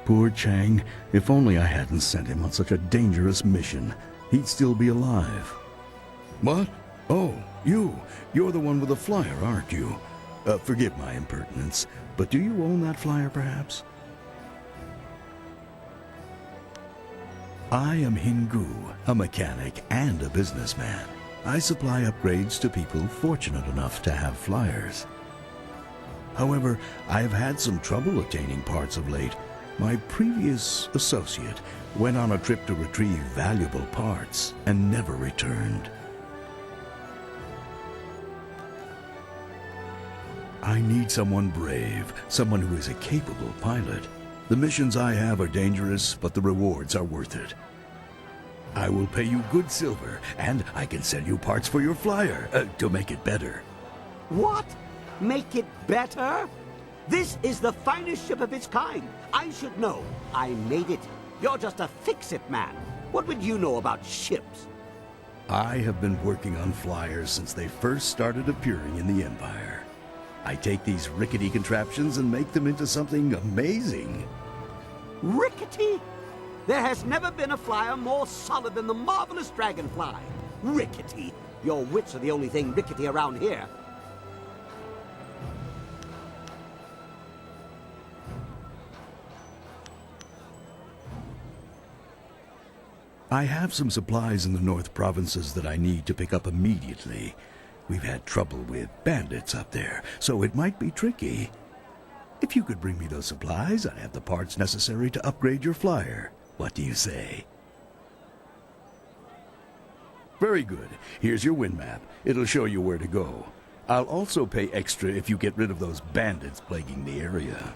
Poor Chang. If only I hadn't sent him on such a dangerous mission. He'd still be alive. What? Oh, you. You're the one with the flyer, aren't you? Forgive my impertinence, but do you own that flyer, perhaps? I am Hingu, a mechanic and a businessman. I supply upgrades to people fortunate enough to have flyers. However, I have had some trouble obtaining parts of late. My previous associate went on a trip to retrieve valuable parts and never returned. I need someone brave, someone who is a capable pilot. The missions I have are dangerous, but the rewards are worth it. I will pay you good silver, and I can sell you parts for your flyer, to make it better. What? Make it better? This is the finest ship of its kind. I should know. I made it. You're just a fix-it man. What would you know about ships? I have been working on flyers since they first started appearing in the Empire. I take these rickety contraptions and make them into something amazing. Rickety? There has never been a flyer more solid than the marvelous dragonfly. Rickety? Your wits are the only thing rickety around here. I have some supplies in the North Provinces that I need to pick up immediately. We've had trouble with bandits up there, so it might be tricky. If you could bring me those supplies, I'd have the parts necessary to upgrade your flyer. What do you say? Very good. Here's your wind map. It'll show you where to go. I'll also pay extra if you get rid of those bandits plaguing the area.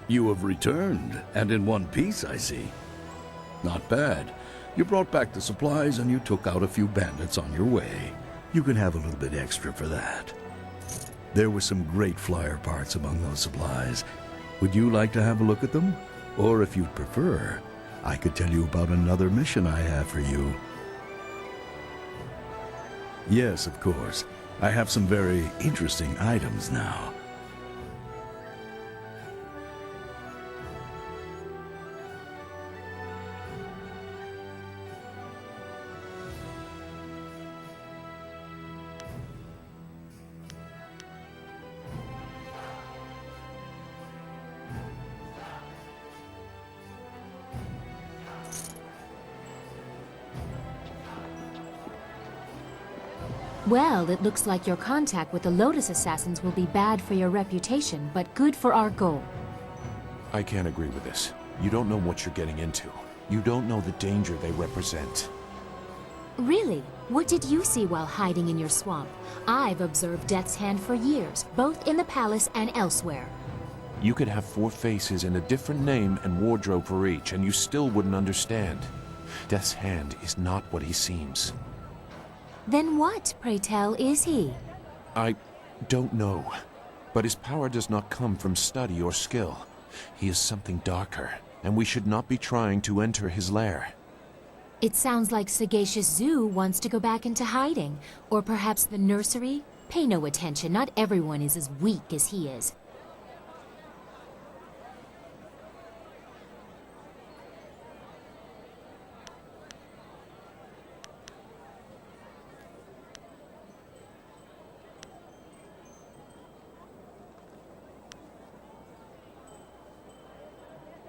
You have returned, and in one piece, I see. Not bad. You brought back the supplies and you took out a few bandits on your way. You can have a little bit extra for that. There were some great flyer parts among those supplies. Would you like to have a look at them? Or if you'd prefer, I could tell you about another mission I have for you. Yes, of course. I have some very interesting items now. Well, it looks like your contact with the Lotus Assassins will be bad for your reputation, but good for our goal. I can't agree with this. You don't know what you're getting into. You don't know the danger they represent. Really? What did you see while hiding in your swamp? I've observed Death's Hand for years, both in the palace and elsewhere. You could have 4 faces and a different name and wardrobe for each, and you still wouldn't understand. Death's Hand is not what he seems. Then what, pray tell, is he? I don't know, but his power does not come from study or skill. He is something darker, and we should not be trying to enter his lair. It sounds like Sagacious Zoo wants to go back into hiding. Or perhaps the nursery? Pay no attention, not everyone is as weak as he is.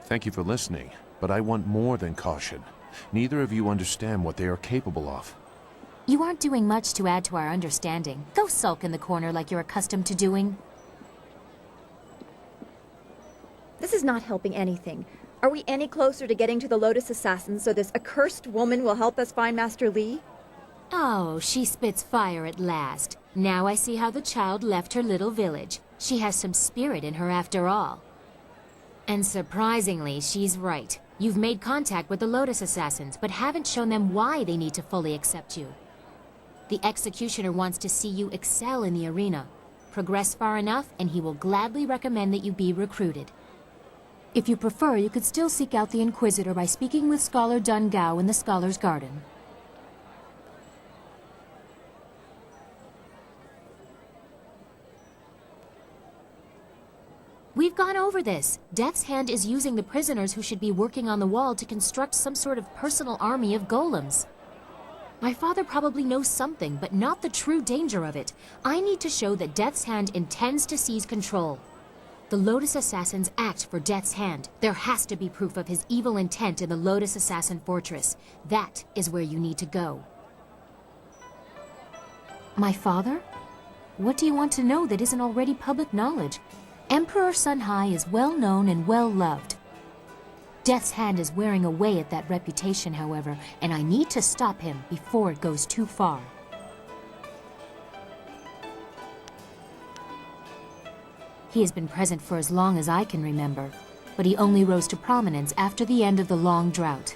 Thank you for listening, but I want more than caution. Neither of you understand what they are capable of. You aren't doing much to add to our understanding. Go sulk in the corner like you're accustomed to doing. This is not helping anything. Are we any closer to getting to the Lotus Assassins so this accursed woman will help us find Master Li? Oh, she spits fire at last. Now I see how the child left her little village. She has some spirit in her after all. And surprisingly, she's right. You've made contact with the Lotus Assassins, but haven't shown them why they need to fully accept you. The Executioner wants to see you excel in the arena. Progress far enough, and he will gladly recommend that you be recruited. If you prefer, you could still seek out the Inquisitor by speaking with Scholar Dun Gao in the Scholar's Garden. We've gone over this. Death's Hand is using the prisoners who should be working on the wall to construct some sort of personal army of golems. My father probably knows something, but not the true danger of it. I need to show that Death's Hand intends to seize control. The Lotus Assassins act for Death's Hand. There has to be proof of his evil intent in the Lotus Assassin Fortress. That is where you need to go. My father? What do you want to know that isn't already public knowledge? Emperor Sun Hai is well known and well loved. Death's Hand is wearing away at that reputation, however, and I need to stop him before it goes too far. He has been present for as long as I can remember, but he only rose to prominence after the end of the long drought.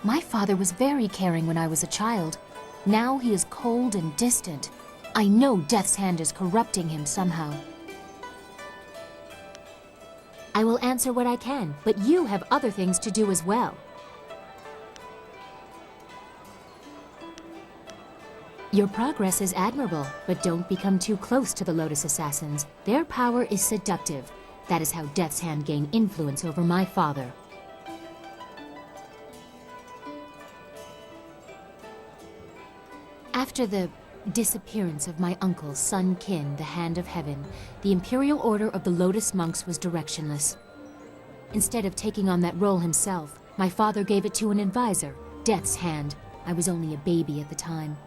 My father was very caring when I was a child. Now he is cold and distant. I know Death's Hand is corrupting him somehow. I will answer what I can, but you have other things to do as well. Your progress is admirable, but don't become too close to the Lotus Assassins. Their power is seductive. That is how Death's Hand gained influence over my father. After the disappearance of my uncle, Sun Qin, the Hand of Heaven, the Imperial Order of the Lotus Monks was directionless. Instead of taking on that role himself, my father gave it to an advisor, Death's Hand. I was only a baby at the time.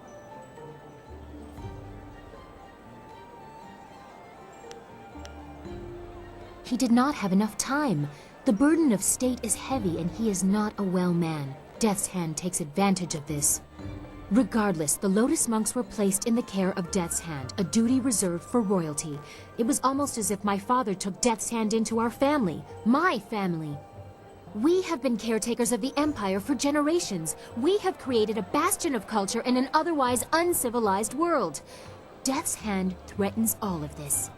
He did not have enough time. The burden of state is heavy, and he is not a well man. Death's Hand takes advantage of this. Regardless, the Lotus Monks were placed in the care of Death's Hand, a duty reserved for royalty. It was almost as if my father took Death's Hand into our family, my family. We have been caretakers of the Empire for generations. We have created a bastion of culture in an otherwise uncivilized world. Death's Hand threatens all of this.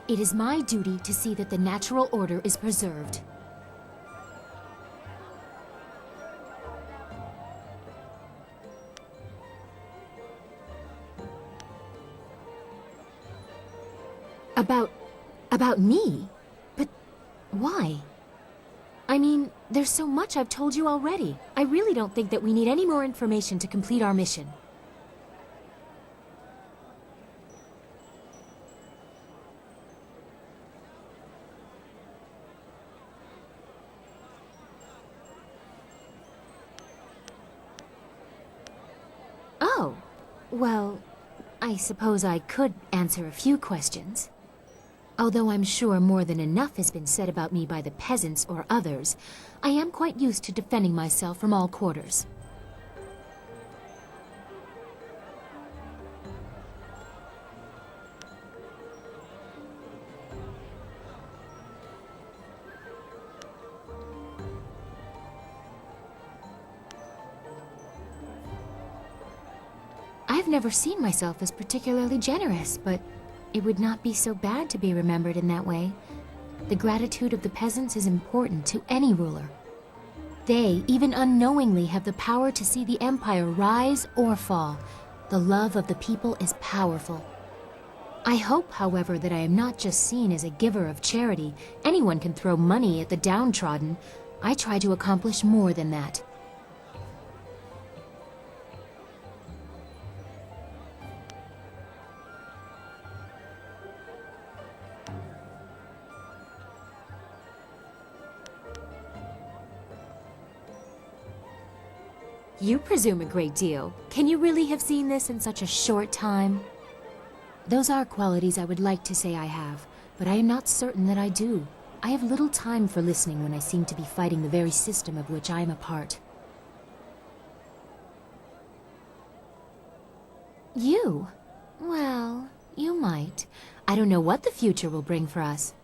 It is my duty to see that the natural order is preserved. About me? But why? I mean, there's so much I've told you already. I really don't think that we need any more information to complete our mission. Well, I suppose I could answer a few questions. Although I'm sure more than enough has been said about me by the peasants or others, I am quite used to defending myself from all quarters. I've never seen myself as particularly generous, but it would not be so bad to be remembered in that way. The gratitude of the peasants is important to any ruler. They, even unknowingly, have the power to see the empire rise or fall. The love of the people is powerful. I hope, however, that I am not just seen as a giver of charity. Anyone can throw money at the downtrodden. I try to accomplish more than that. You presume a great deal. Can you really have seen this in such a short time? Those are qualities I would like to say I have, but I am not certain that I do. I have little time for listening when I seem to be fighting the very system of which I am a part. You? Well, you might. I don't know what the future will bring for us.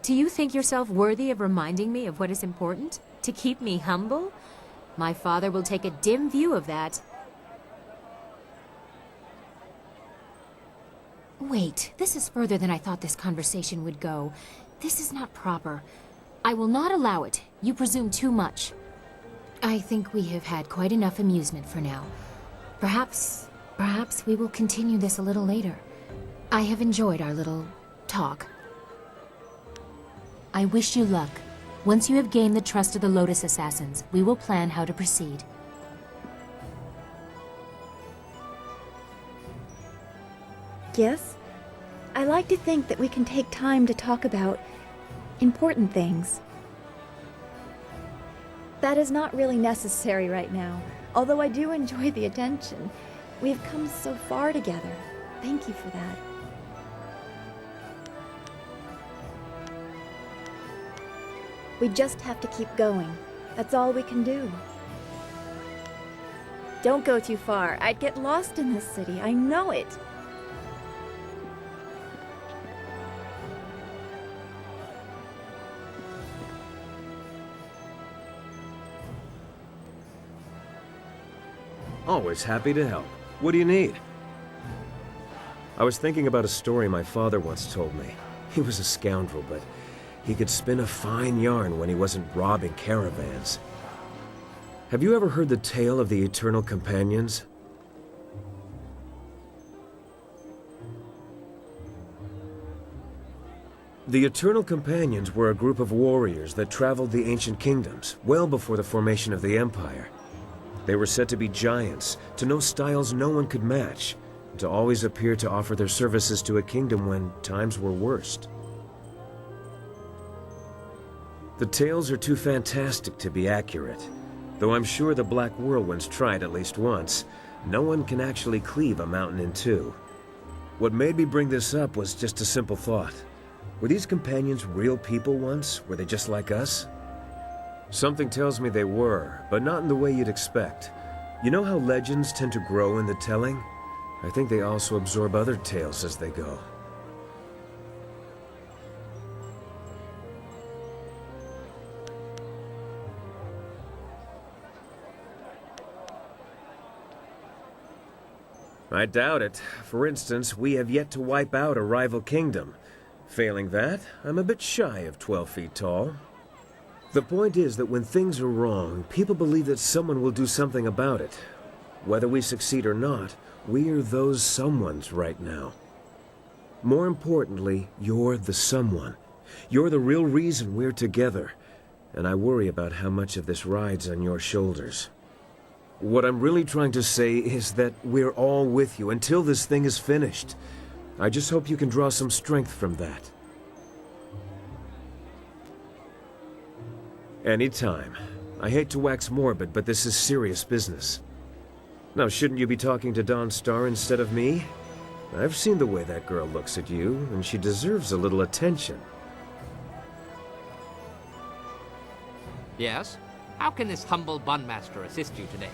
Do you think yourself worthy of reminding me of what is important? To keep me humble? My father will take a dim view of that. Wait, this is further than I thought this conversation would go. This is not proper. I will not allow it. You presume too much. I think we have had quite enough amusement for now. Perhaps we will continue this a little later. I have enjoyed our little talk. I wish you luck. Once you have gained the trust of the Lotus Assassins, we will plan how to proceed. Yes? I like to think that we can take time to talk about important things. That is not really necessary right now, although I do enjoy the attention. We have come so far together. Thank you for that. We just have to keep going. That's all we can do. Don't go too far. I'd get lost in this city. I know it. Always happy to help. What do you need? I was thinking about a story my father once told me. He was a scoundrel, but he could spin a fine yarn when he wasn't robbing caravans. Have you ever heard the tale of the Eternal Companions? The Eternal Companions were a group of warriors that traveled the ancient kingdoms, well before the formation of the Empire. They were said to be giants, to know styles no one could match, and to always appear to offer their services to a kingdom when times were worst. The tales are too fantastic to be accurate. Though I'm sure the Black Whirlwinds tried at least once, no one can actually cleave a mountain in two. What made me bring this up was just a simple thought. Were these companions real people once? Were they just like us? Something tells me they were, but not in the way you'd expect. You know how legends tend to grow in the telling? I think they also absorb other tales as they go. I doubt it. For instance, we have yet to wipe out a rival kingdom. Failing that, I'm a bit shy of 12 feet tall. The point is that when things are wrong, people believe that someone will do something about it. Whether we succeed or not, we are those someones right now. More importantly, you're the someone. You're the real reason we're together, and I worry about how much of this rides on your shoulders. What I'm really trying to say is that we're all with you until this thing is finished. I just hope you can draw some strength from that. Anytime. I hate to wax morbid, but this is serious business. Now, shouldn't you be talking to Dawn Star instead of me? I've seen the way that girl looks at you, and she deserves a little attention. Yes? How can this humble bunmaster assist you today?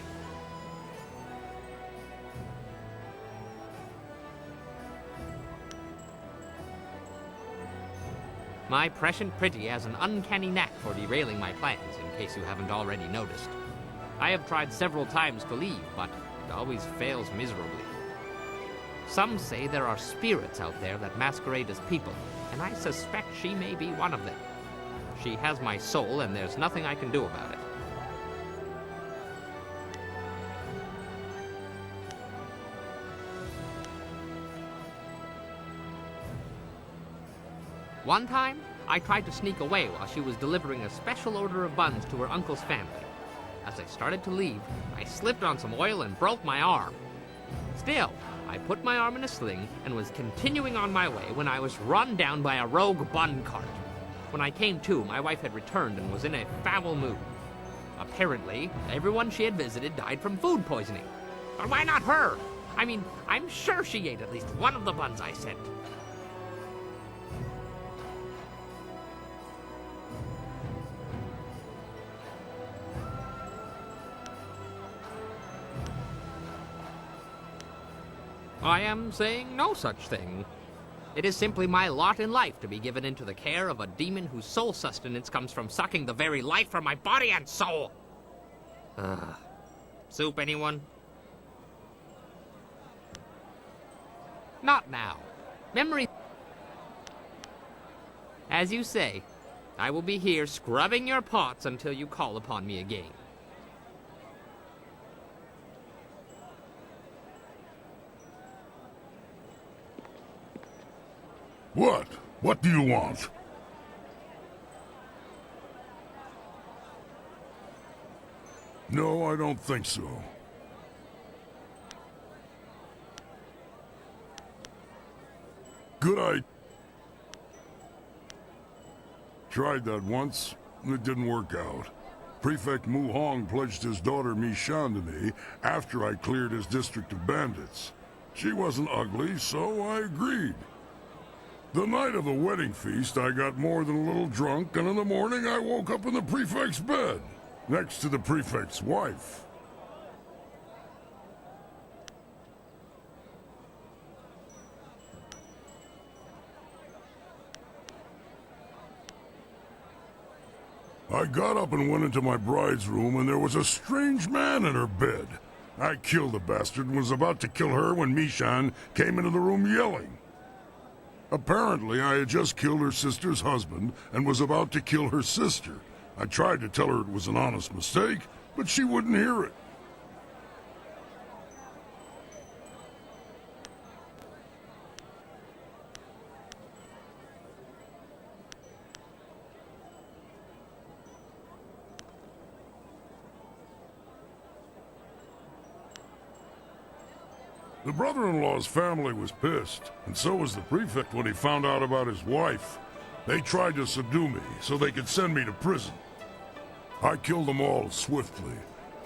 My prescient pretty has an uncanny knack for derailing my plans, in case you haven't already noticed. I have tried several times to leave, but it always fails miserably. Some say there are spirits out there that masquerade as people, and I suspect she may be one of them. She has my soul, and there's nothing I can do about it. One time, I tried to sneak away while she was delivering a special order of buns to her uncle's family. As I started to leave, I slipped on some oil and broke my arm. Still, I put my arm in a sling and was continuing on my way when I was run down by a rogue bun cart. When I came to, my wife had returned and was in a foul mood. Apparently, everyone she had visited died from food poisoning. But why not her? I mean, I'm sure she ate at least one of the buns I sent. I am saying no such thing. It is simply my lot in life to be given into the care of a demon whose sole sustenance comes from sucking the very life from my body and soul. Soup, anyone? Not now. Memory... As you say, I will be here scrubbing your pots until you call upon me again. What? What do you want? No, I don't think so. Good idea. Tried that once, and it didn't work out. Prefect Mu Hong pledged his daughter Mi Shan to me after I cleared his district of bandits. She wasn't ugly, so I agreed. The night of the wedding feast, I got more than a little drunk, and in the morning I woke up in the prefect's bed, next to the prefect's wife. I got up and went into my bride's room, and there was a strange man in her bed. I killed the bastard and was about to kill her when Mishan came into the room yelling. Apparently, I had just killed her sister's husband and was about to kill her sister. I tried to tell her it was an honest mistake, but she wouldn't hear it. The brother-in-law's family was pissed, and so was the prefect when he found out about his wife. They tried to subdue me so they could send me to prison. I killed them all swiftly.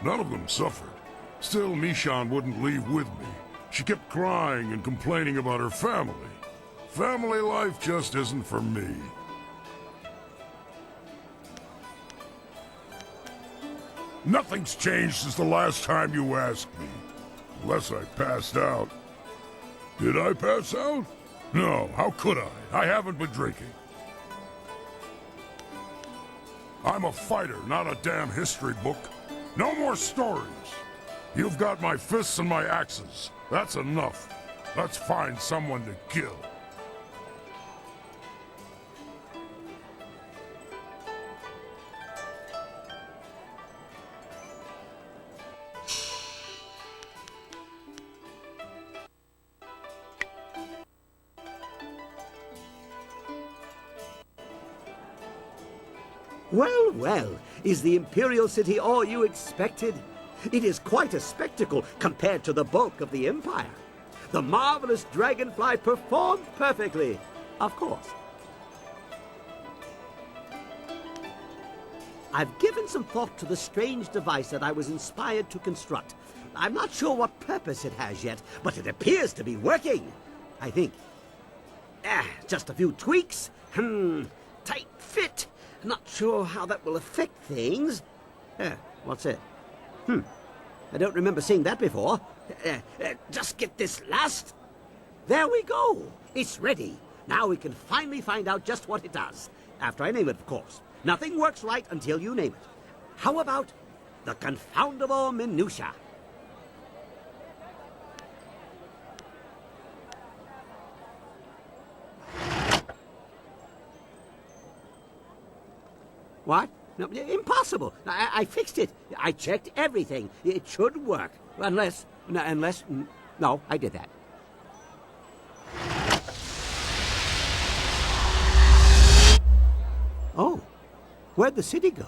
None of them suffered. Still, Mishan wouldn't leave with me. She kept crying and complaining about her family. Family life just isn't for me. Nothing's changed since the last time you asked me. Unless I passed out. Did I pass out? No, how could I? I haven't been drinking. I'm a fighter, not a damn history book. No more stories. You've got my fists and my axes. That's enough. Let's find someone to kill. Well, well, is the Imperial City all you expected? It is quite a spectacle compared to the bulk of the Empire. The marvelous dragonfly performed perfectly, of course. I've given some thought to the strange device that I was inspired to construct. I'm not sure what purpose it has yet, but it appears to be working. I think. Just a few tweaks. Tight fit. Not sure how that will affect things. What's it? I don't remember seeing that before. Just get this last. There we go. It's ready. Now we can finally find out just what it does. After I name it, of course. Nothing works right until you name it. How about the confoundable minutia? What? No, impossible. I fixed it. I checked everything. It should work. Unless... No, I did that. Oh, where'd the city go?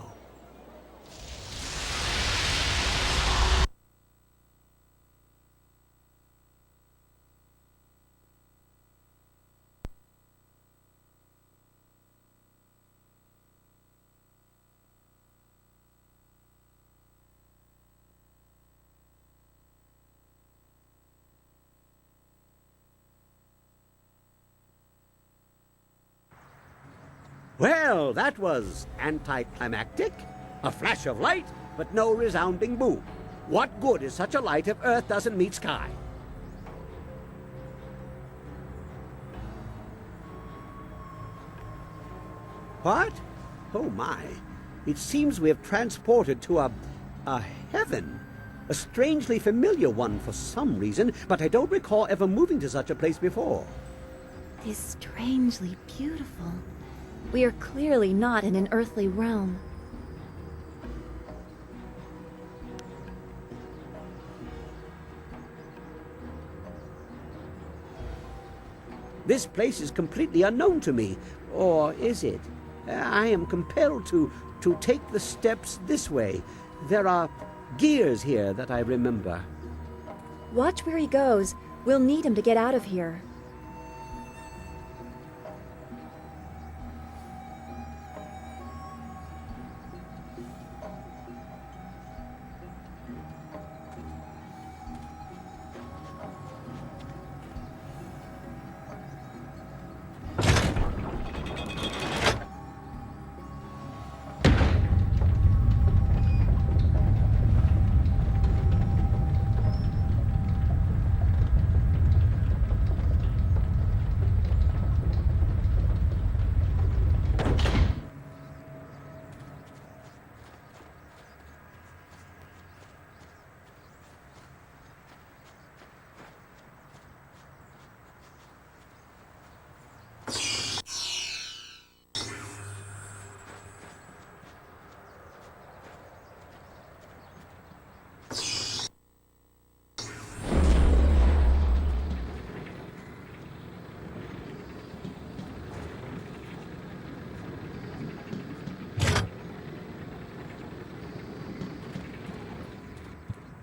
Well, that was anticlimactic. A flash of light, but no resounding boom. What good is such a light if Earth doesn't meet sky? What? Oh my. It seems we have transported to a heaven. A strangely familiar one for some reason, but I don't recall ever moving to such a place before. It is strangely beautiful. We are clearly not in an earthly realm. This place is completely unknown to me. Or is it? I am compelled to take the steps this way. There are gears here that I remember. Watch where he goes. We'll need him to get out of here.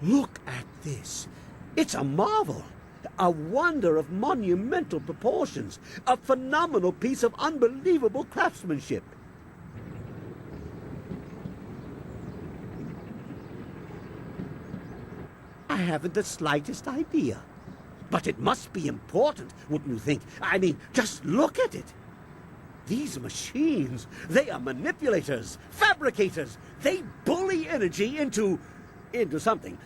Look at this. It's a marvel. A wonder of monumental proportions. A phenomenal piece of unbelievable craftsmanship. I haven't the slightest idea. But it must be important, wouldn't you think? I mean, just look at it. These machines, they are manipulators, fabricators. They bully energy into something.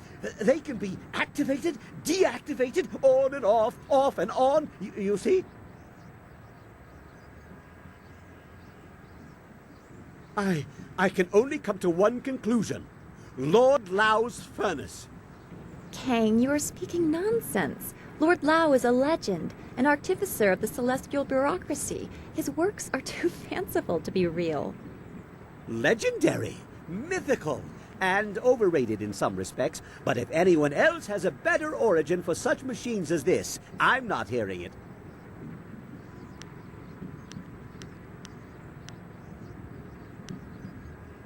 They can be activated, deactivated, on and off and on. You see? I can only come to one conclusion. Lord Lau's furnace. Kang, you are speaking nonsense. Lord Lao is a legend, an artificer of the celestial bureaucracy. His works are too fanciful to be real. Legendary, mythical, and overrated in some respects, but if anyone else has a better origin for such machines as this, I'm not hearing it.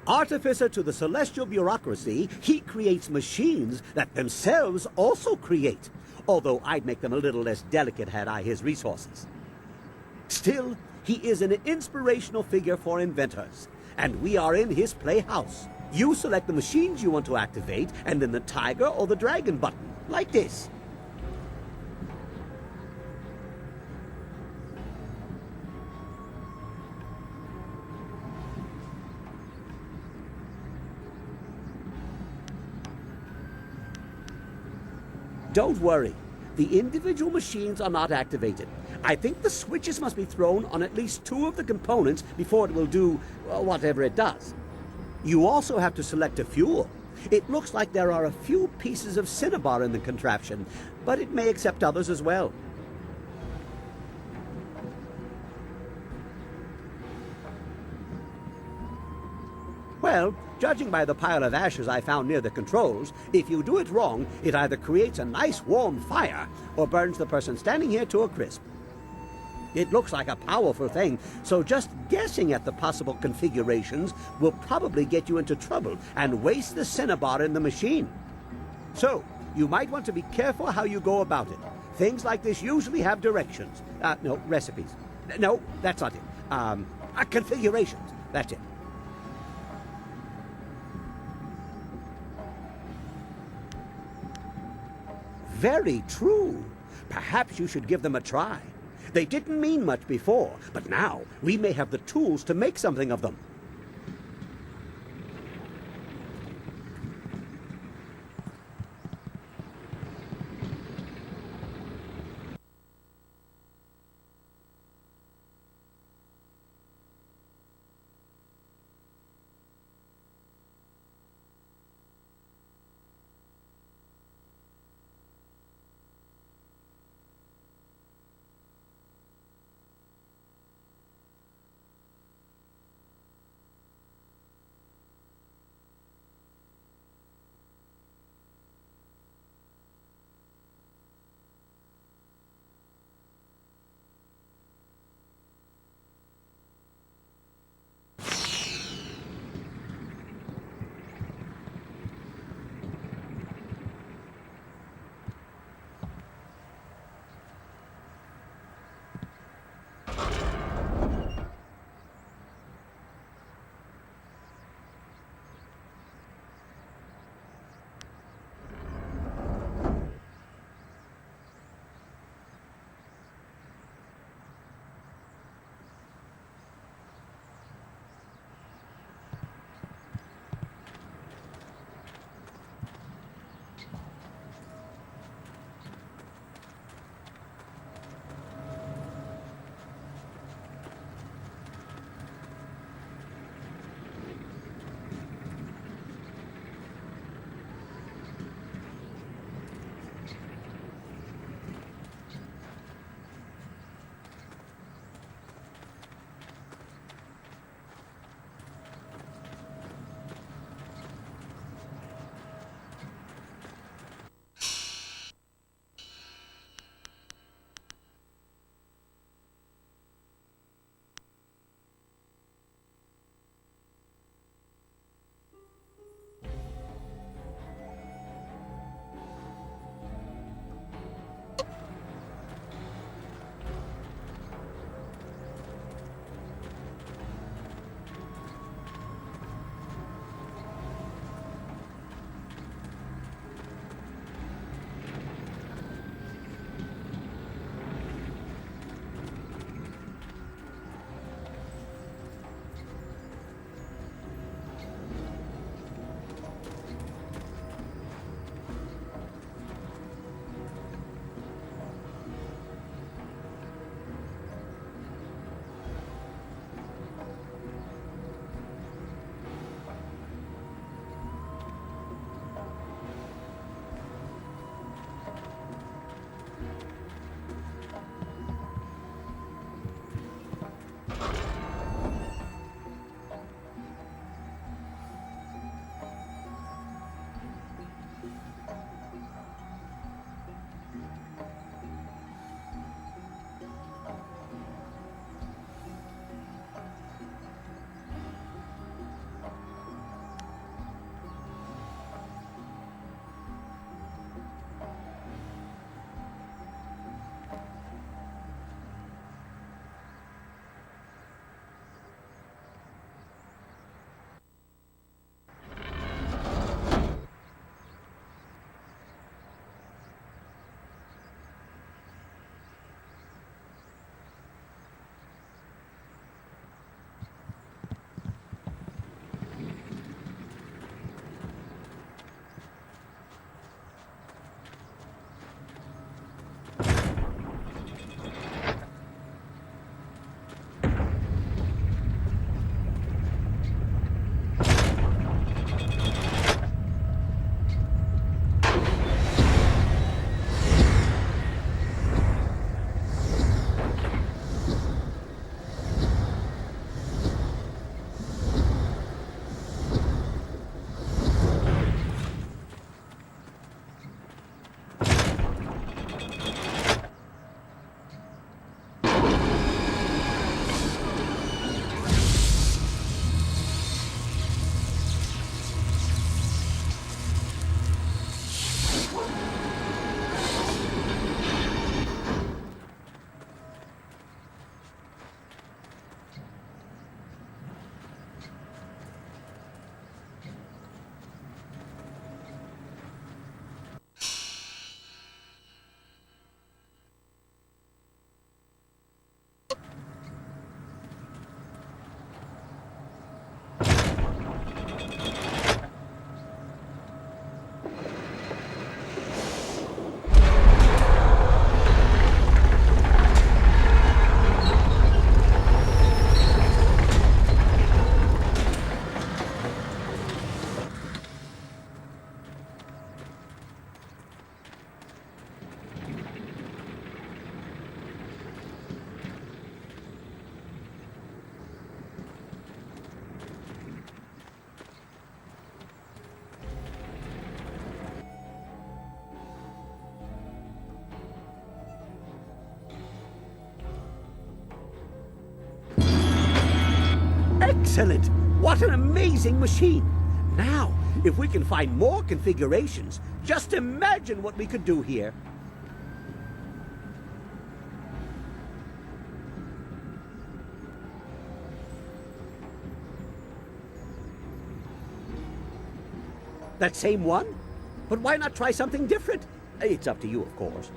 Artificer to the celestial bureaucracy, he creates machines that themselves also create, although I'd make them a little less delicate had I his resources. Still, He is an inspirational figure for inventors, and we are in his playhouse. You select the machines you want to activate, and then the tiger or the dragon button, like this. Don't worry. The individual machines are not activated. I think the switches must be thrown on at least 2 of the components before it will do whatever it does. You also have to select a fuel. It looks like there are a few pieces of cinnabar in the contraption, but it may accept others as well. Well, judging by the pile of ashes I found near the controls, if you do it wrong, it either creates a nice warm fire or burns the person standing here to a crisp. It looks like a powerful thing, so just guessing at the possible configurations will probably get you into trouble and waste the cinnabar in the machine. So, you might want to be careful how you go about it. Things like this usually have directions. No, recipes. No, that's not it. Configurations. That's it. Very true. Perhaps you should give them a try. They didn't mean much before, but now we may have the tools to make something of them. Excellent! What an amazing machine! Now, if we can find more configurations, just imagine what we could do here. That same one? But why not try something different? It's up to you, of course.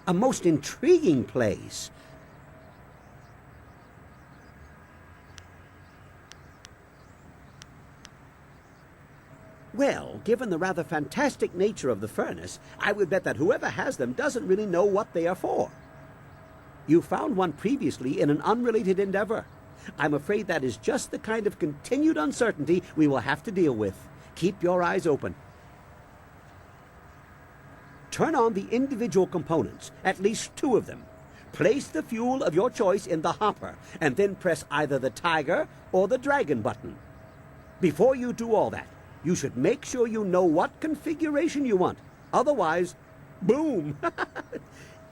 A most intriguing place. Well, given the rather fantastic nature of the furnace, I would bet that whoever has them doesn't really know what they are for. You found one previously in an unrelated endeavor. I'm afraid that is just the kind of continued uncertainty we will have to deal with. Keep your eyes open. Turn on the individual components, at least 2 of them. Place the fuel of your choice in the hopper, and then press either the tiger or the dragon button. Before you do all that, you should make sure you know what configuration you want. Otherwise, boom!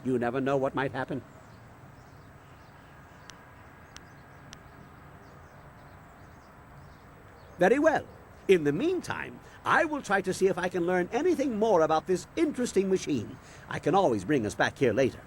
You never know what might happen. Very well. In the meantime, I will try to see if I can learn anything more about this interesting machine. I can always bring us back here later.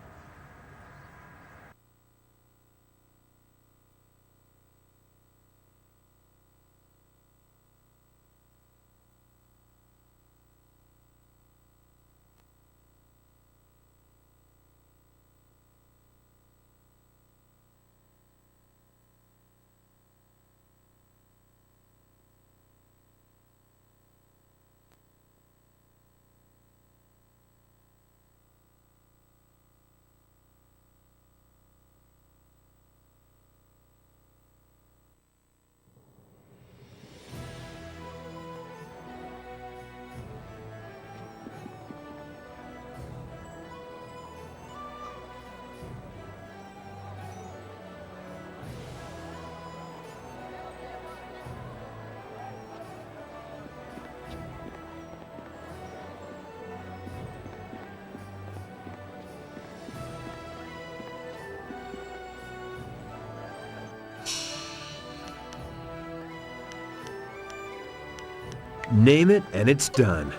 Name it, and it's done.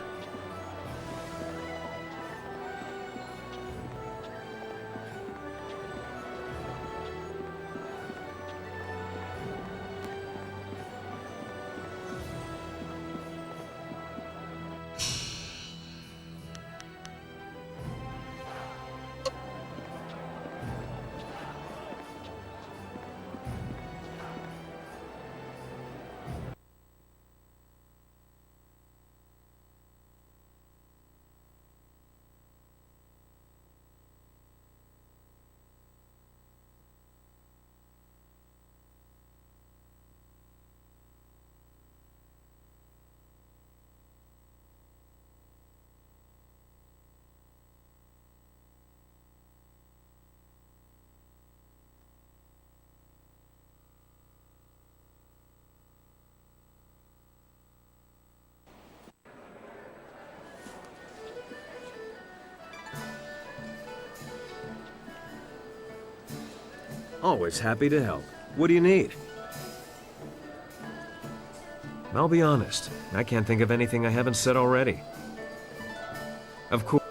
Always happy to help. What do you need? I'll be honest, I can't think of anything I haven't said already. Of course.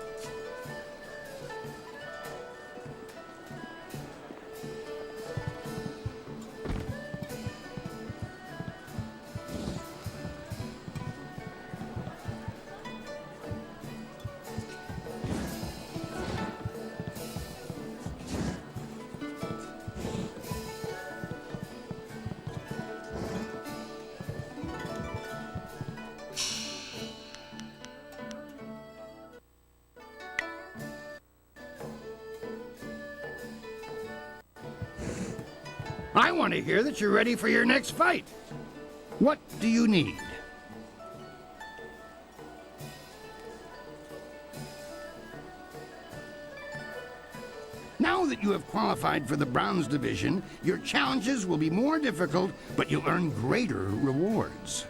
I want to hear that you're ready for your next fight. What do you need? Now that you have qualified for the Bronze Division, your challenges will be more difficult, but you'll earn greater rewards.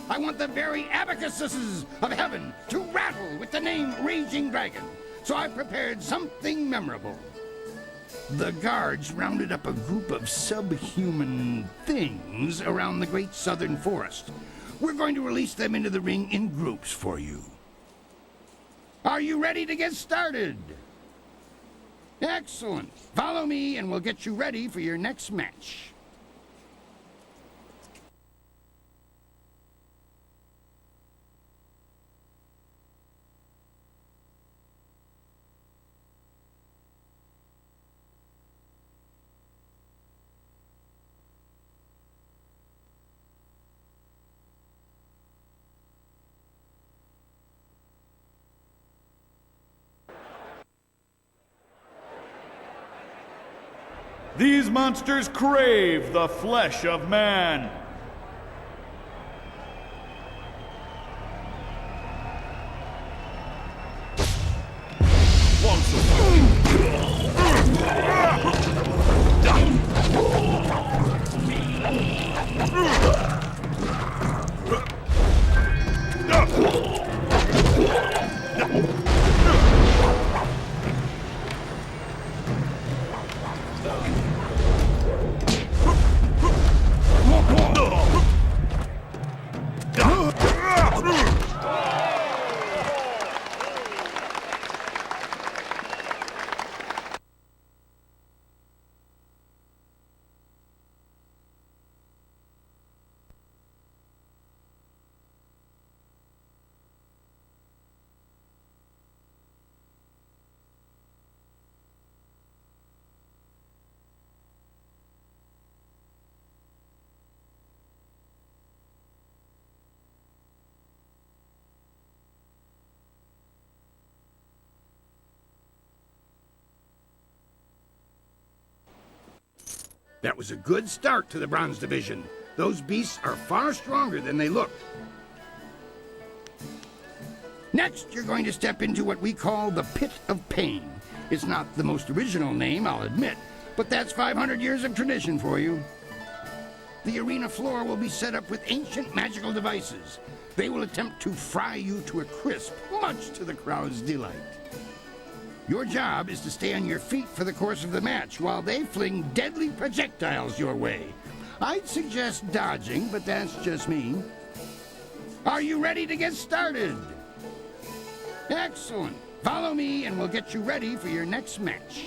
I want the very abacuses of heaven to rattle with the name Raging Dragon, so I've prepared something memorable. The guards rounded up a group of subhuman things around the great southern forest. We're going to release them into the ring in groups for you. Are you ready to get started? Excellent. Follow me and we'll get you ready for your next match. These monsters crave the flesh of man. That was a good start to the Bronze Division. Those beasts are far stronger than they look. Next, you're going to step into what we call the Pit of Pain. It's not the most original name, I'll admit, but that's 500 years of tradition for you. The arena floor will be set up with ancient magical devices. They will attempt to fry you to a crisp, much to the crowd's delight. Your job is to stay on your feet for the course of the match while they fling deadly projectiles your way. I'd suggest dodging, but that's just me. Are you ready to get started? Excellent. Follow me and we'll get you ready for your next match.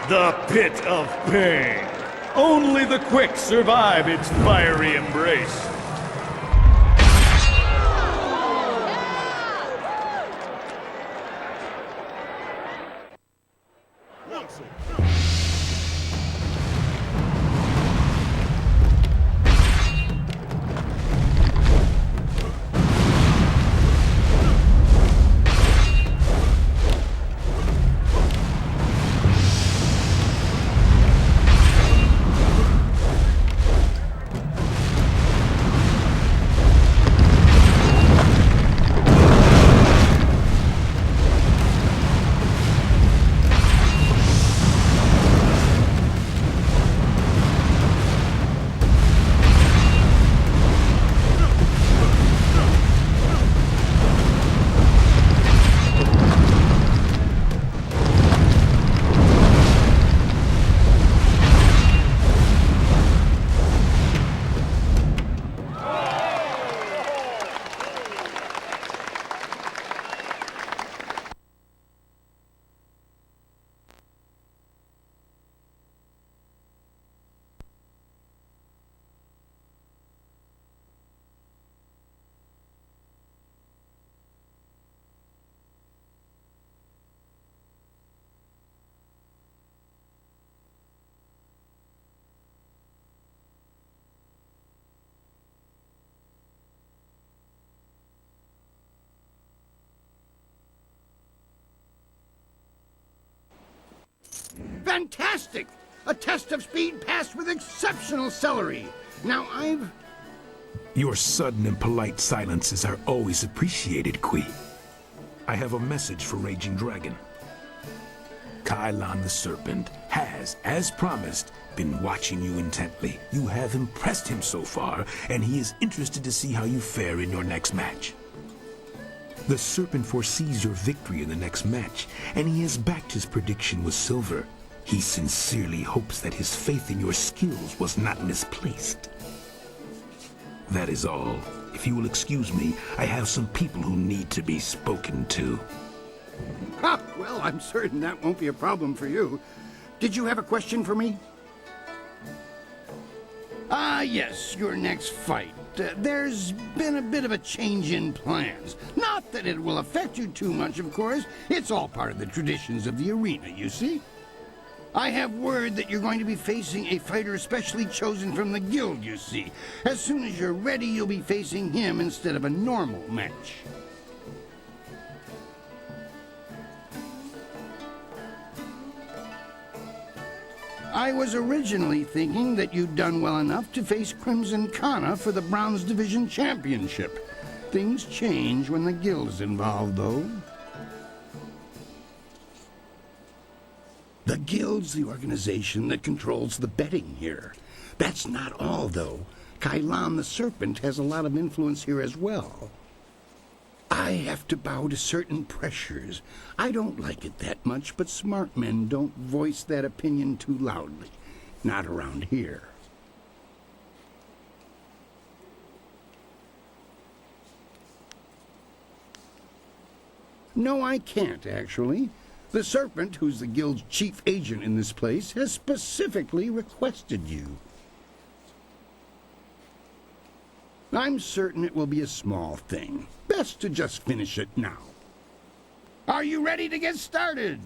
The Pit of Pain. Only the quick survive its fiery embrace. Fantastic! A test of speed passed with exceptional celery. Now Your sudden and polite silences are always appreciated, Qui. I have a message for Raging Dragon. Kylon the Serpent has, as promised, been watching you intently. You have impressed him so far, and he is interested to see how you fare in your next match. The Serpent foresees your victory in the next match, and he has backed his prediction with silver. He sincerely hopes that his faith in your skills was not misplaced. That is all. If you will excuse me, I have some people who need to be spoken to. Ah, well, I'm certain that won't be a problem for you. Did you have a question for me? Yes, your next fight. There's been a bit of a change in plans. Not that it will affect you too much, of course. It's all part of the traditions of the arena, you see. I have word that you're going to be facing a fighter specially chosen from the guild, you see. As soon as you're ready, you'll be facing him instead of a normal match. I was originally thinking that you'd done well enough to face Crimson Kana for the Bronze Division Championship. Things change when the guild is involved, though. The guild's the organization that controls the betting here. That's not all, though. Kylon the Serpent has a lot of influence here as well. I have to bow to certain pressures. I don't like it that much, but smart men don't voice that opinion too loudly. Not around here. No, I can't, actually. The Serpent, who's the guild's chief agent in this place, has specifically requested you. I'm certain it will be a small thing. Best to just finish it now. Are you ready to get started?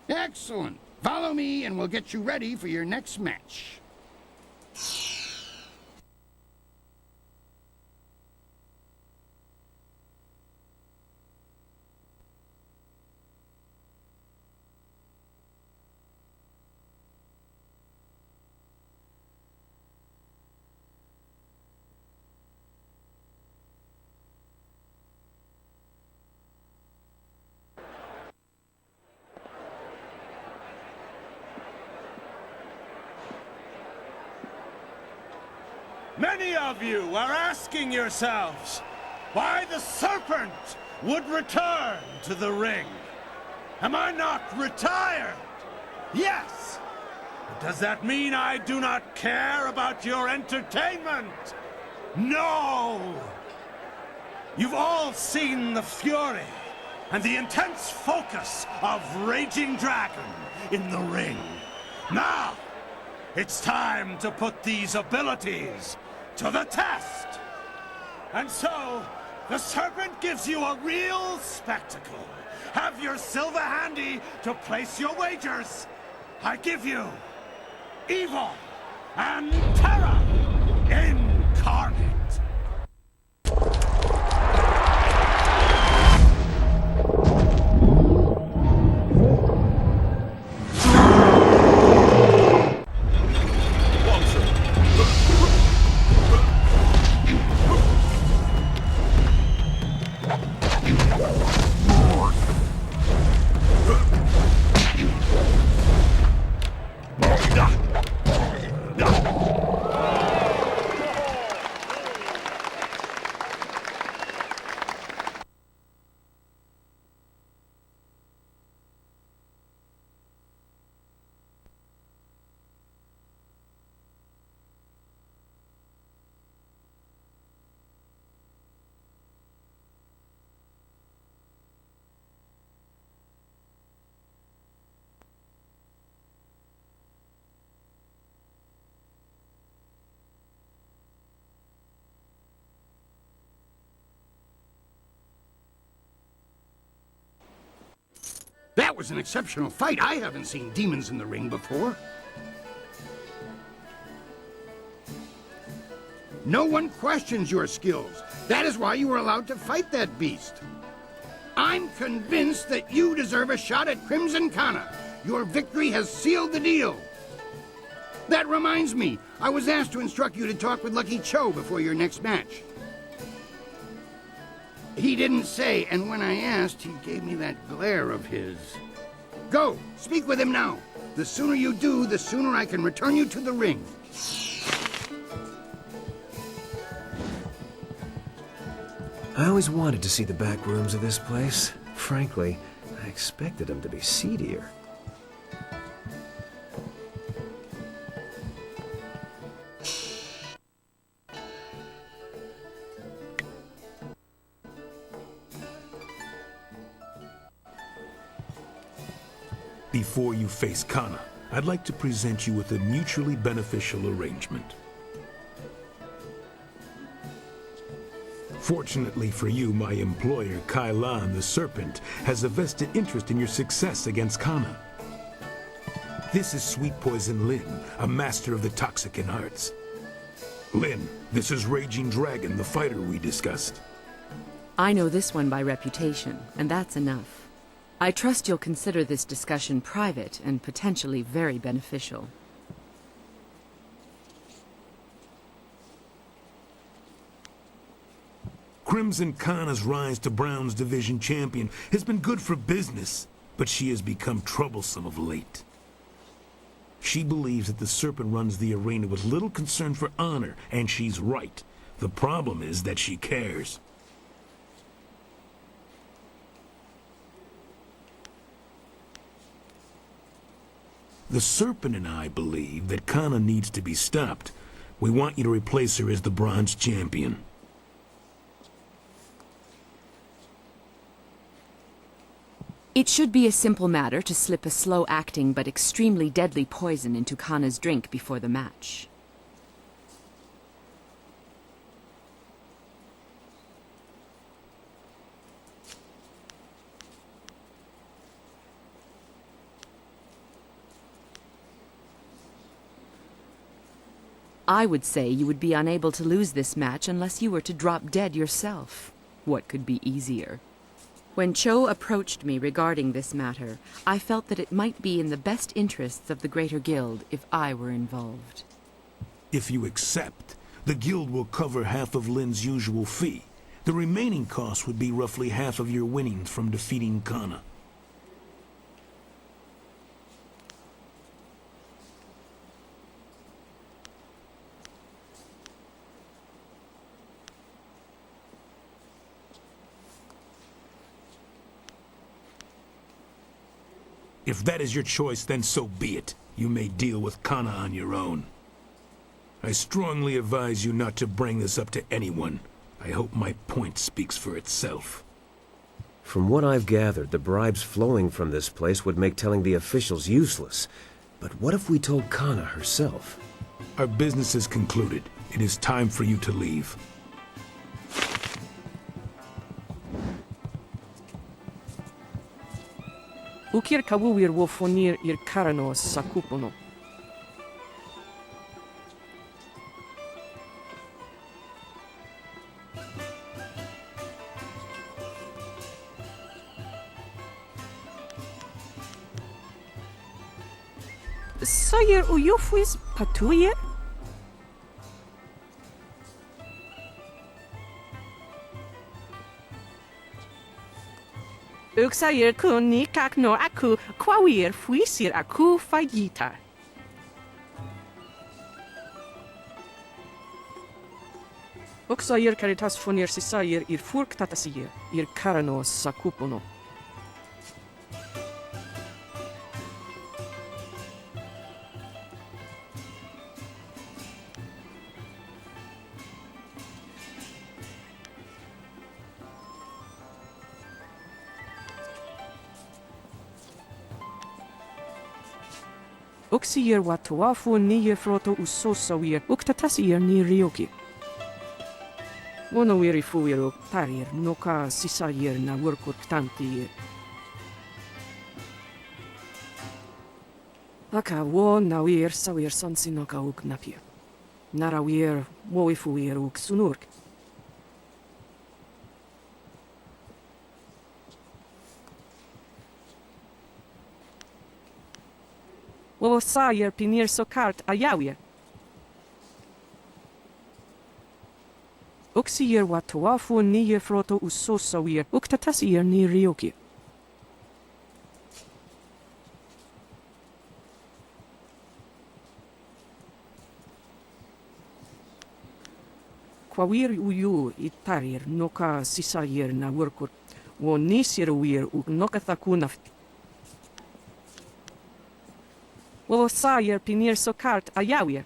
Excellent. Follow me and we'll get you ready for your next match. Many of you are asking yourselves why the Serpent would return to the ring. Am I not retired? Yes! But does that mean I do not care about your entertainment? No! You've all seen the fury and the intense focus of Raging Dragon in the ring. Now, it's time to put these abilities to the test. And so, the Serpent gives you a real spectacle. Have your silver handy to place your wagers. I give you Evil and Terror incarnate. That was an exceptional fight. I haven't seen demons in the ring before. No one questions your skills. That is why you were allowed to fight that beast. I'm convinced that you deserve a shot at Crimson Kana. Your victory has sealed the deal. That reminds me, I was asked to instruct you to talk with Lucky Cho before your next match. He didn't say, and when I asked, he gave me that glare of his. Go, speak with him now. The sooner you do, the sooner I can return you to the ring. I always wanted to see the back rooms of this place. Frankly, I expected them to be seedier. Before you face Kana, I'd like to present you with a mutually beneficial arrangement. Fortunately for you, my employer, Kailan the Serpent, has a vested interest in your success against Kana. This is Sweet Poison Lin, a master of the Toxican arts. Lin, this is Raging Dragon, the fighter we discussed. I know this one by reputation, and that's enough. I trust you'll consider this discussion private and potentially very beneficial. Crimson Kana's rise to Brown's Division champion has been good for business, but she has become troublesome of late. She believes that the Serpent runs the arena with little concern for honor, and she's right. The problem is that she cares. The Serpent and I believe that Kana needs to be stopped. We want you to replace her as the Bronze Champion. It should be a simple matter to slip a slow-acting but extremely deadly poison into Kana's drink before the match. I would say you would be unable to lose this match unless you were to drop dead yourself. What could be easier? When Cho approached me regarding this matter, I felt that it might be in the best interests of the Greater Guild if I were involved. If you accept, the Guild will cover half of Lin's usual fee. The remaining cost would be roughly half of your winnings from defeating Kana. If that is your choice, then so be it. You may deal with Kana on your own. I strongly advise you not to bring this up to anyone. I hope my point speaks for itself. From what I've gathered, the bribes flowing from this place would make telling the officials useless. But what if we told Kana herself? Our business is concluded. It is time for you to leave. Ukir kawuir wo fonir ir karanos sakupono. Sayer uyofuis patuyer? Uksayer kun ni kakno aku kwawir fuisir aku fagita. Uksayer caritas fonir sisayer ir furk tatasier ir karanos sakupono. Uksier watuafu ni froto usosawir uktatasier ni ryoki. Wono wiri fuiro parir noka sisayer na workut tanti. Aka wo nawir sawir sonsinoka uk napir. Narawir woifuir uk sunurk. Wowosayer pinir sokart ayawir. Uxier watoafu niye froto usosawir. Uktatasir ni ryoki. Kwawir uyu itarir noka sisayir na workur. Wo nisir wir uk noka thakunaf. Wowosayer pinir sokart ayawir.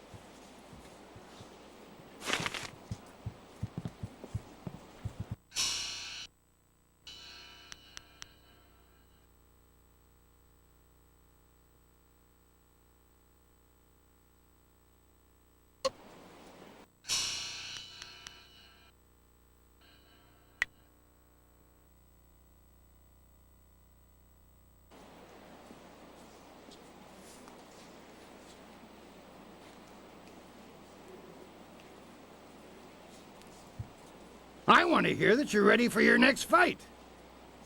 I want to hear that you're ready for your next fight.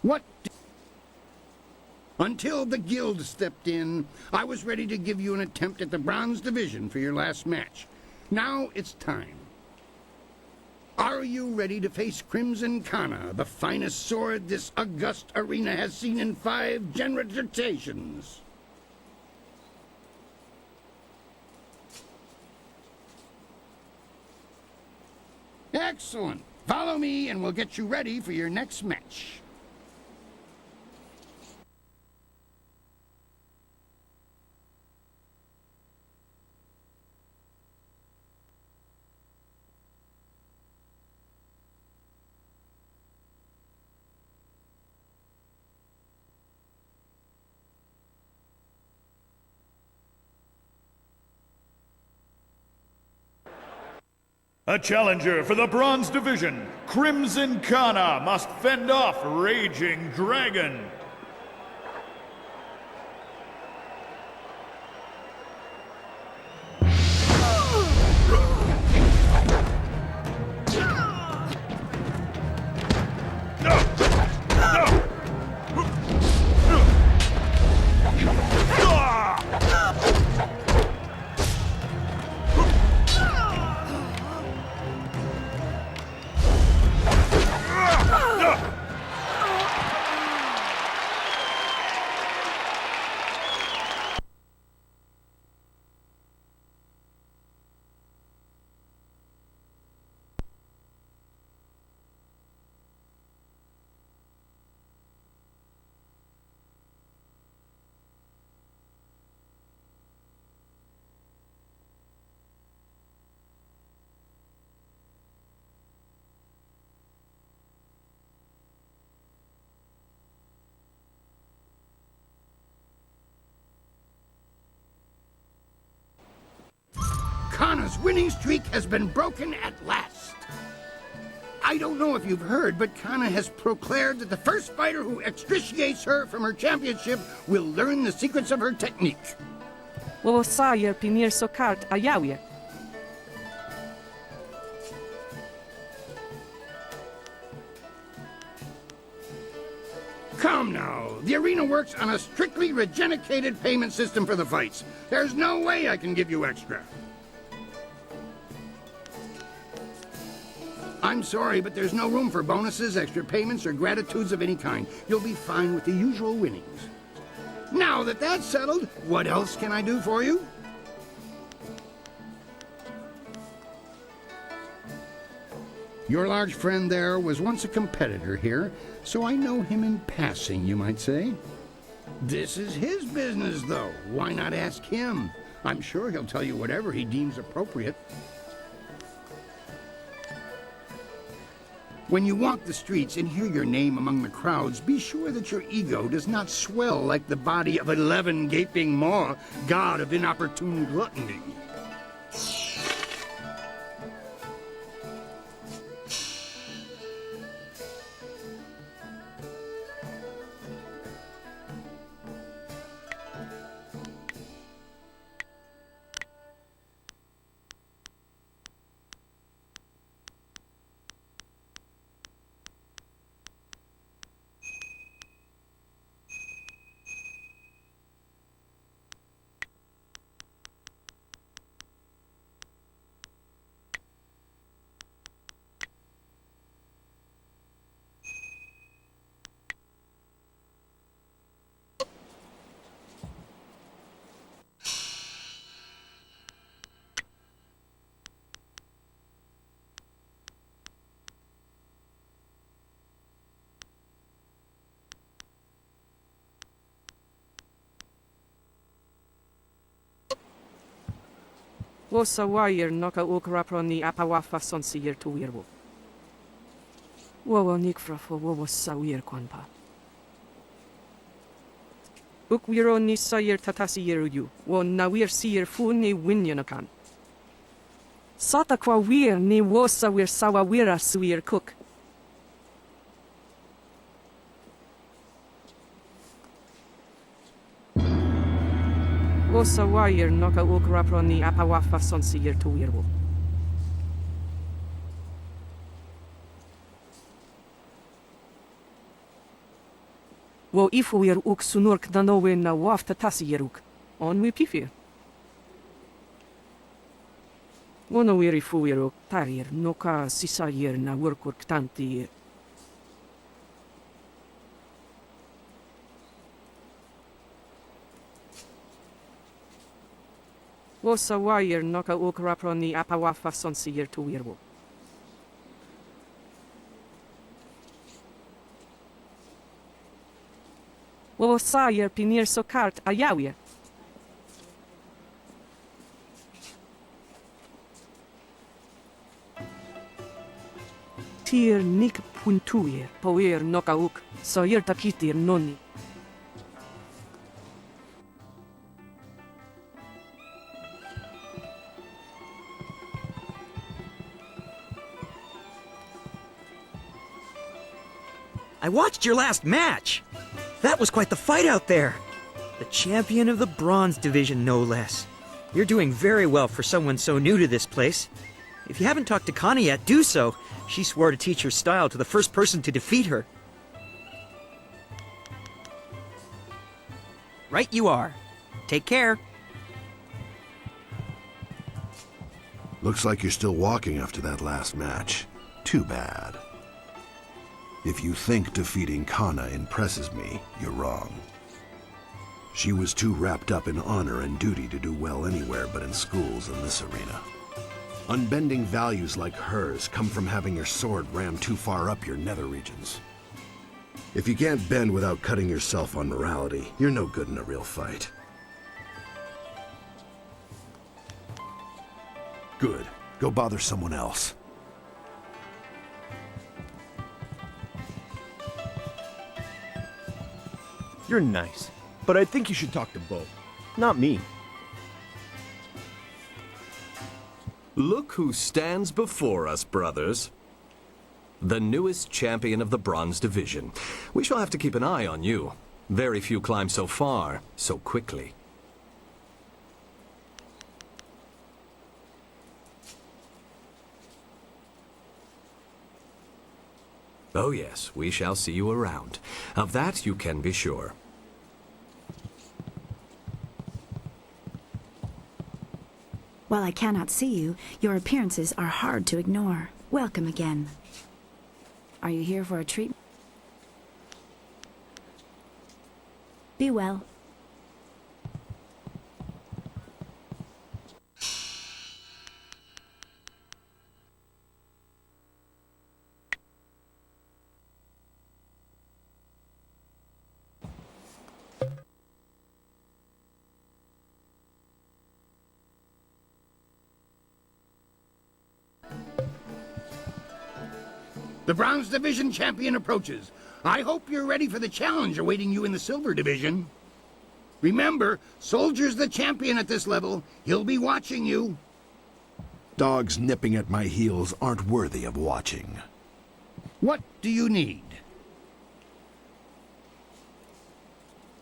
What? Until the guild stepped in, I was ready to give you an attempt at the bronze division for your last match. Now it's time. Are you ready to face Crimson Kana, the finest sword this august arena has seen in 5 generations? Excellent. Follow me and we'll get you ready for your next match. A challenger for the Bronze Division, Crimson Kana must fend off Raging Dragon. Kana's winning streak has been broken at last. I don't know if you've heard, but Kana has proclaimed that the first fighter who extriciates her from her championship will learn the secrets of her technique. Wowosayer pinir sokart ayawir. Come now, the arena works on a strictly regenicated payment system for the fights. There's no way I can give you extra. I'm sorry, but there's no room for bonuses, extra payments, or gratitudes of any kind. You'll be fine with the usual winnings. Now that that's settled, what else can I do for you? Your large friend there was once a competitor here, so I know him in passing, you might say. This is his business, though. Why not ask him? I'm sure he'll tell you whatever he deems appropriate. When you walk the streets and hear your name among the crowds, be sure that your ego does not swell like the body of 11 gaping maw, god of inopportune gluttony. Wosa wire noka ukraproni apawafa sonsier tu wirwo. Wowo nikfrafo wowo sawir kwanpa. Ukwiro ni sayer tatasi yeruyu, wo nawir siyer fu ni winyanakan. Sata kwa wir ni wosa wir sawa wira suir cook. Wosa wire noka ukraproni apawafa sonsier tu wirwo. Wo ifuir uk sunurk danowe na wafta tasieruk. On mi pifir. Wono wir ifuir tarir noka sisayir na workurk tanti. Wosa wire noka ukraproni apawafa sonsier tu wirwo. Wo sajer pinir so kart a jawie. Tier nik puntuie, poer noka uk, so jer takitir noni. I watched your last match. That was quite the fight out there. The champion of the Bronze Division, no less. You're doing very well for someone so new to this place. If you haven't talked to Connie yet, do so. She swore to teach her style to the first person to defeat her. Right you are. Take care. Looks like you're still walking after that last match. Too bad. If you think defeating Kana impresses me, you're wrong. She was too wrapped up in honor and duty to do well anywhere but in schools in this arena. Unbending values like hers come from having your sword rammed too far up your nether regions. If you can't bend without cutting yourself on morality, you're no good in a real fight. Good. Go bother someone else. You're nice, but I think you should talk to Bo, not me. Look who stands before us, brothers. The newest champion of the Bronze Division. We shall have to keep an eye on you. Very few climb so far, so quickly. Oh yes, we shall see you around. Of that you can be sure. While I cannot see you, your appearances are hard to ignore. Welcome again. Are you here for a treat? Be well. The Bronze Division champion approaches. I hope you're ready for the challenge awaiting you in the Silver Division. Remember, Soldier's the champion at this level. He'll be watching you. Dogs nipping at my heels aren't worthy of watching. What do you need?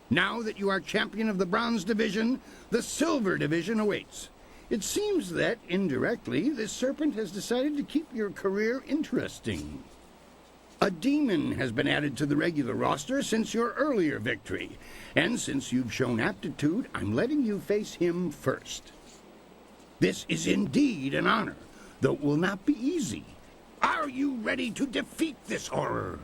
Now that you are champion of the Bronze Division, the Silver Division awaits. It seems that, indirectly, this serpent has decided to keep your career interesting. A demon has been added to the regular roster since your earlier victory, and since you've shown aptitude, I'm letting you face him first. This is indeed an honor, though it will not be easy. Are you ready to defeat this horror?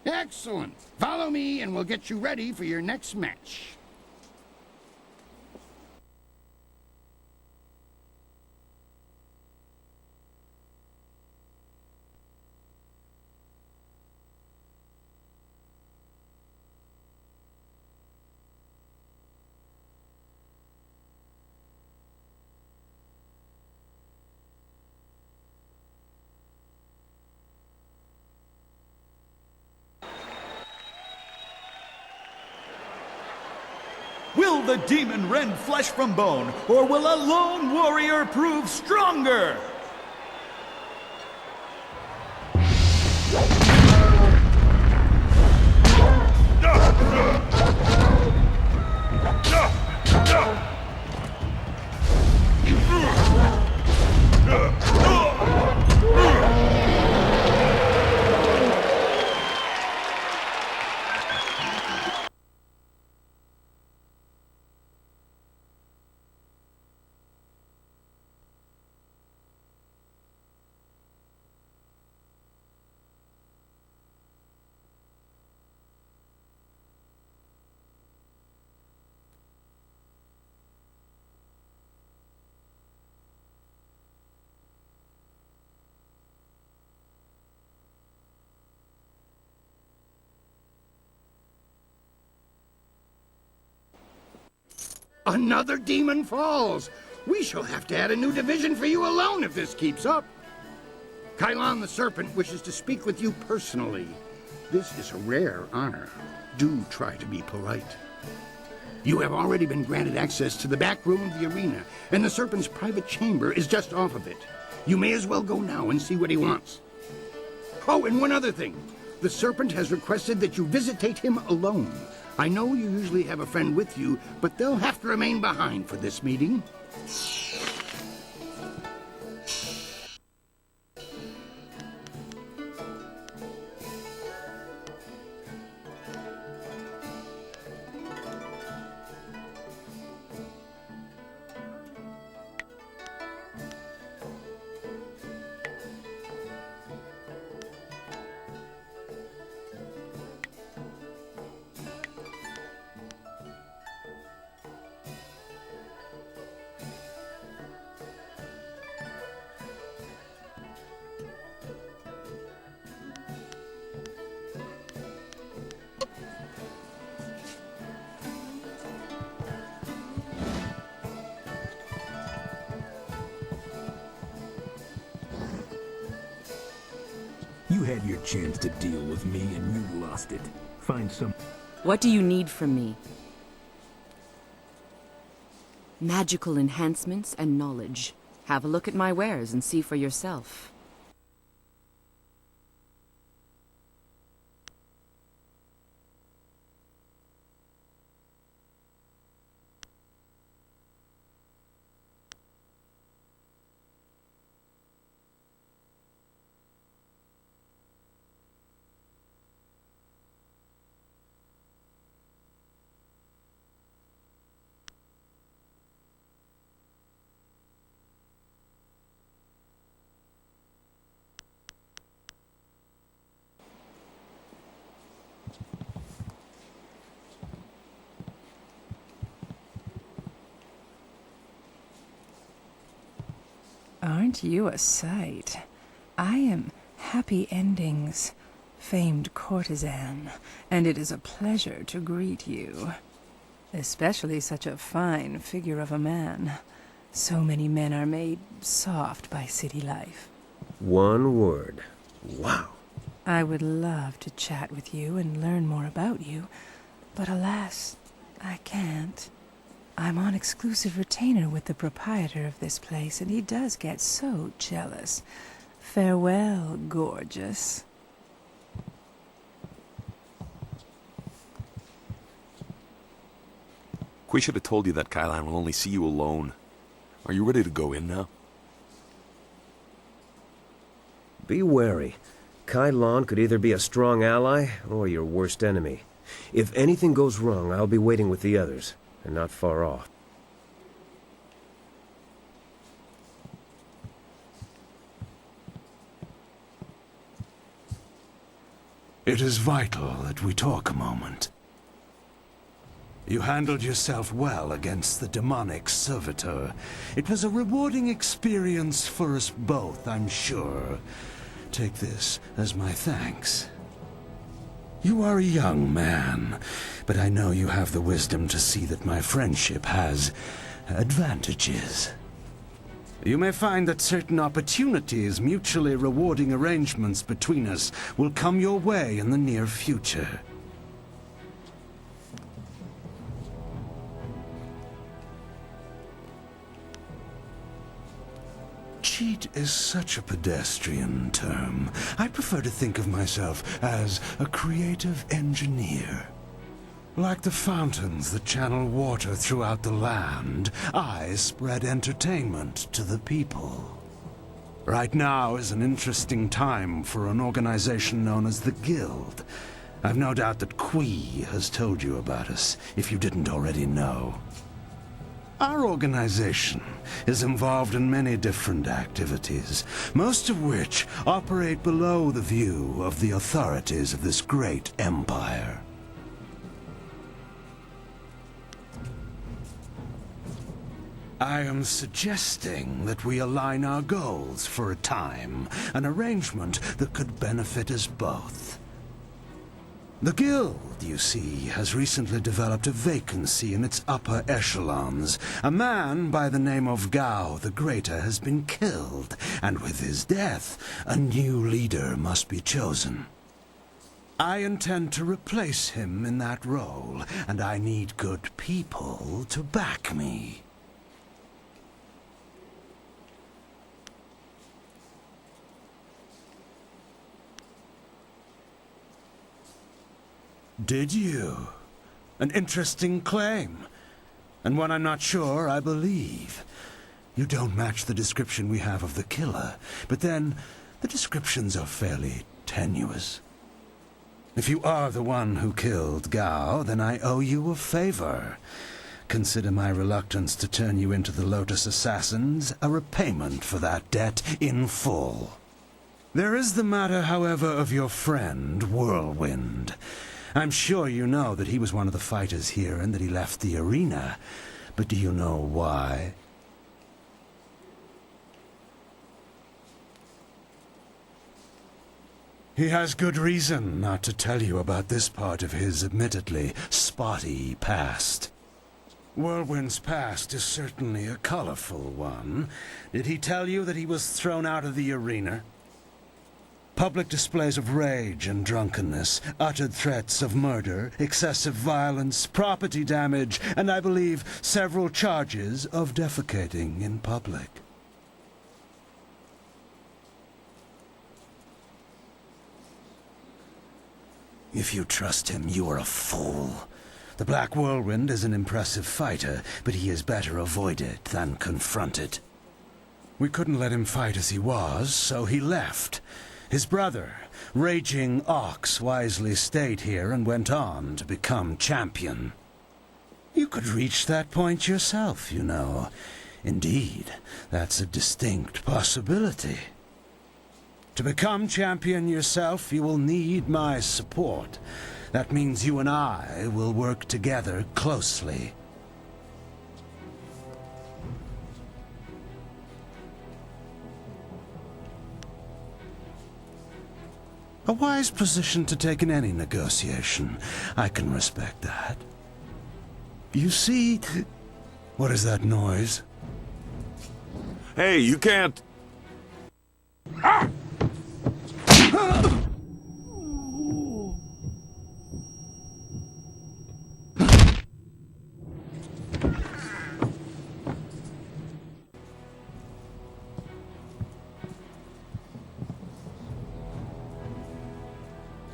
Excellent. Follow me and we'll get you ready for your next match. Will the demon rend flesh from bone, or will a lone warrior prove stronger? Another demon falls! We shall have to add a new division for you alone if this keeps up. Kylon the Serpent wishes to speak with you personally. This is a rare honor. Do try to be polite. You have already been granted access to the back room of the arena, and the Serpent's private chamber is just off of it. You may as well go now and see what he wants. Oh, and one other thing. The Serpent has requested that you visitate him alone. I know you usually have a friend with you, but they'll have to remain behind for this meeting. You had your chance to deal with me and you lost it. Find some... What do you need from me? Magical enhancements and knowledge. Have a look at my wares and see for yourself. Aren't you a sight? I am Happy Endings' famed courtesan, and it is a pleasure to greet you. Especially such a fine figure of a man. So many men are made soft by city life. One word. Wow. I would love to chat with you and learn more about you, but alas, I can't. I'm on exclusive retainer with the proprietor of this place, and he does get so jealous. Farewell, gorgeous. Qui should have told you that Kylon will only see you alone. Are you ready to go in now? Be wary. Kylon could either be a strong ally or your worst enemy. If anything goes wrong, I'll be waiting with the others, and not far off. It is vital that we talk a moment. You handled yourself well against the demonic servitor. It was a rewarding experience for us both, I'm sure. Take this as my thanks. You are a young man, but I know you have the wisdom to see that my friendship has advantages. You may find that certain opportunities, mutually rewarding arrangements between us, will come your way in the near future. Cheat is such a pedestrian term. I prefer to think of myself as a creative engineer. Like the fountains that channel water throughout the land, I spread entertainment to the people. Right now is an interesting time for an organization known as the Guild. I've no doubt that Qui has told you about us, if you didn't already know. Our organization is involved in many different activities, most of which operate below the view of the authorities of this great empire. I am suggesting that we align our goals for a time, an arrangement that could benefit us both. The Guild, you see, has recently developed a vacancy in its upper echelons. A man by the name of Gao the Greater has been killed, and with his death, a new leader must be chosen. I intend to replace him in that role, and I need good people to back me. Did you? An interesting claim. And one I'm not sure I believe. You don't match the description we have of the killer, but then the descriptions are fairly tenuous. If you are the one who killed Gao, then I owe you a favor. Consider my reluctance to turn you into the Lotus Assassins a repayment for that debt in full. There is the matter, however, of your friend, Whirlwind. I'm sure you know that he was one of the fighters here and that he left the arena. But do you know why? He has good reason not to tell you about this part of his admittedly spotty past. Whirlwind's past is certainly a colorful one. Did he tell you that he was thrown out of the arena? Public displays of rage and drunkenness, uttered threats of murder, excessive violence, property damage, and I believe several charges of defecating in public. If you trust him, you are a fool. The Black Whirlwind is an impressive fighter, but he is better avoided than confronted. We couldn't let him fight as he was, so he left. His brother, Raging Ox, wisely stayed here and went on to become champion. You could reach that point yourself, you know. Indeed, that's a distinct possibility. To become champion yourself, you will need my support. That means you and I will work together closely. A wise position to take in any negotiation. I can respect that. You see... What is that noise? Hey, you can't... Ah!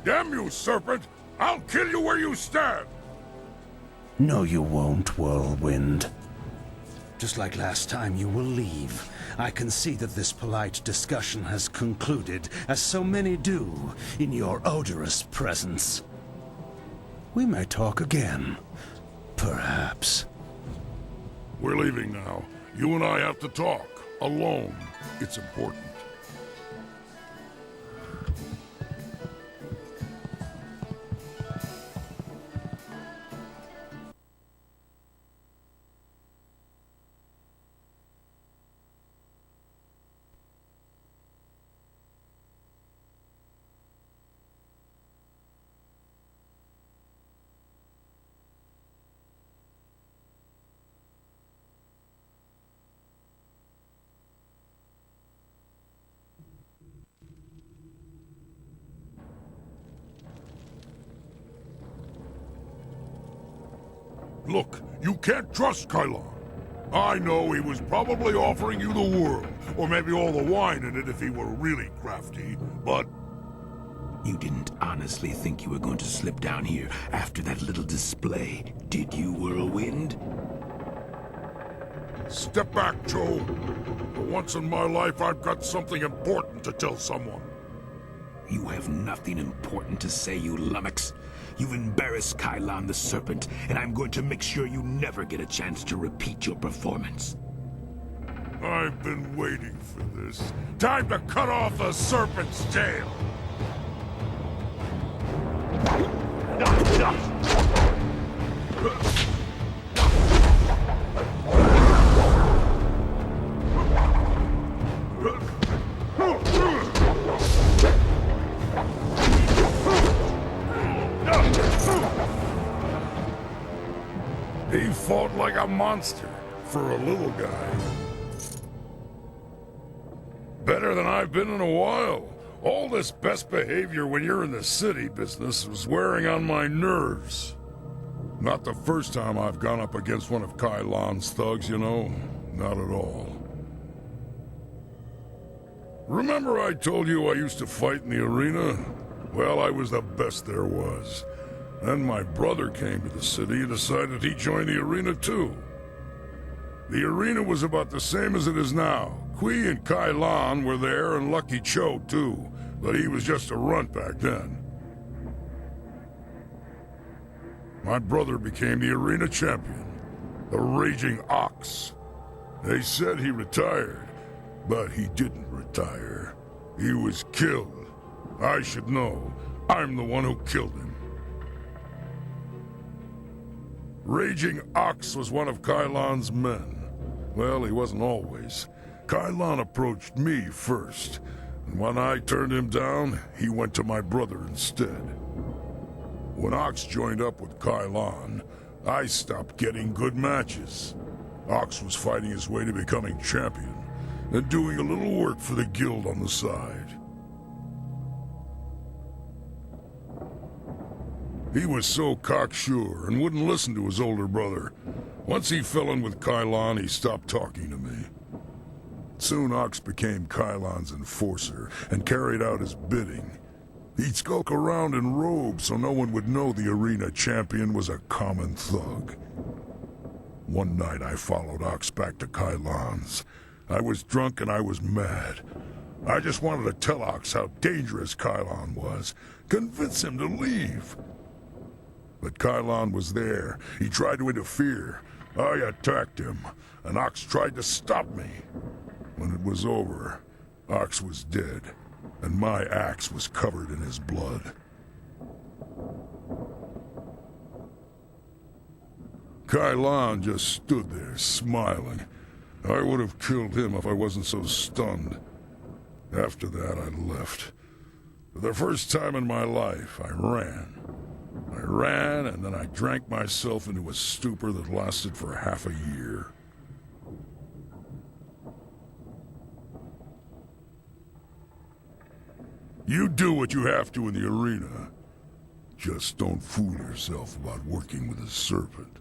Damn you, serpent! I'll kill you where you stand! No, you won't, Whirlwind. Just like last time, you will leave. I can see that this polite discussion has concluded, as so many do, in your odorous presence. We may talk again. Perhaps. We're leaving now. You and I have to talk. Alone. It's important. Look, you can't trust Kylon. I know he was probably offering you the world, or maybe all the wine in it if he were really crafty, but... You didn't honestly think you were going to slip down here after that little display, did you, Whirlwind? Step back, Joe. For once in my life, I've got something important to tell someone. You have nothing important to say, you lummox. You've embarrassed Kylon the Serpent, and I'm going to make sure you never get a chance to repeat your performance. I've been waiting for this. Time to cut off the serpent's tail! He fought like a monster for a little guy. Better than I've been in a while. All this best behavior when you're in the city business was wearing on my nerves. Not the first time I've gone up against one of Kylon's thugs, you know. Not at all. Remember I told you I used to fight in the arena? Well, I was the best there was. Then my brother came to the city and decided he'd join the arena too. The arena was about the same as it is now. Kui and Kylon were there, and Lucky Cho too, but he was just a runt back then. My brother became the arena champion, the Raging Ox. They said he retired, but he didn't retire. He was killed. I should know. I'm the one who killed him. Raging Ox was one of Kylon's men. Well, he wasn't always. Kylon approached me first, and when I turned him down, he went to my brother instead. When Ox joined up with Kylon, I stopped getting good matches. Ox was fighting his way to becoming champion, and doing a little work for the guild on the side. He was so cocksure and wouldn't listen to his older brother. Once he fell in with Kylon, he stopped talking to me. Soon Ox became Kylon's enforcer and carried out his bidding. He'd skulk around in robes so no one would know the arena champion was a common thug. One night I followed Ox back to Kylon's. I was drunk and I was mad. I just wanted to tell Ox how dangerous Kylon was, convince him to leave. But Kylon was there. He tried to interfere. I attacked him, and Ox tried to stop me. When it was over, Ox was dead, and my axe was covered in his blood. Kylon just stood there, smiling. I would have killed him if I wasn't so stunned. After that, I left. For the first time in my life, I ran. I ran, and then I drank myself into a stupor that lasted for half a year. You do what you have to in the arena. Just don't fool yourself about working with a serpent.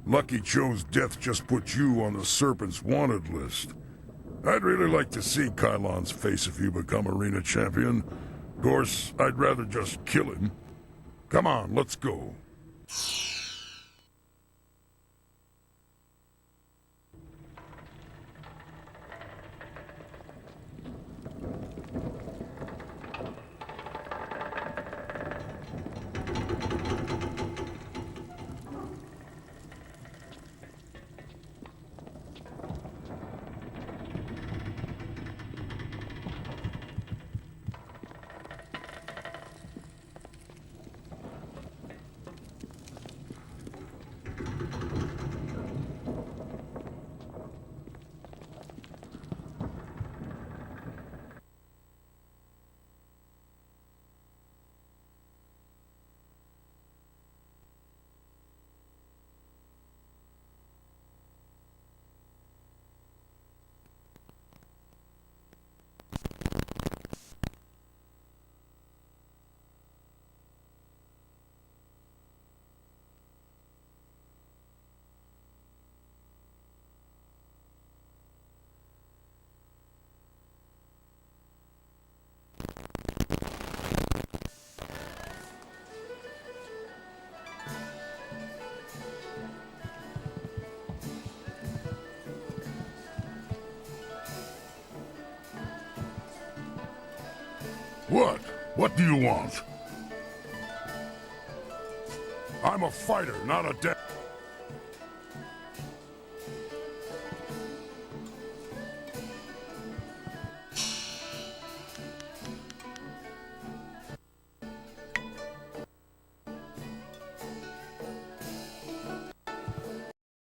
Lucky Cho's death just put you on the Serpent's wanted list. I'd really like to see Kylon's face if you become arena champion. Of course, I'd rather just kill him. Come on, let's go. What? What do you want? I'm a fighter, not a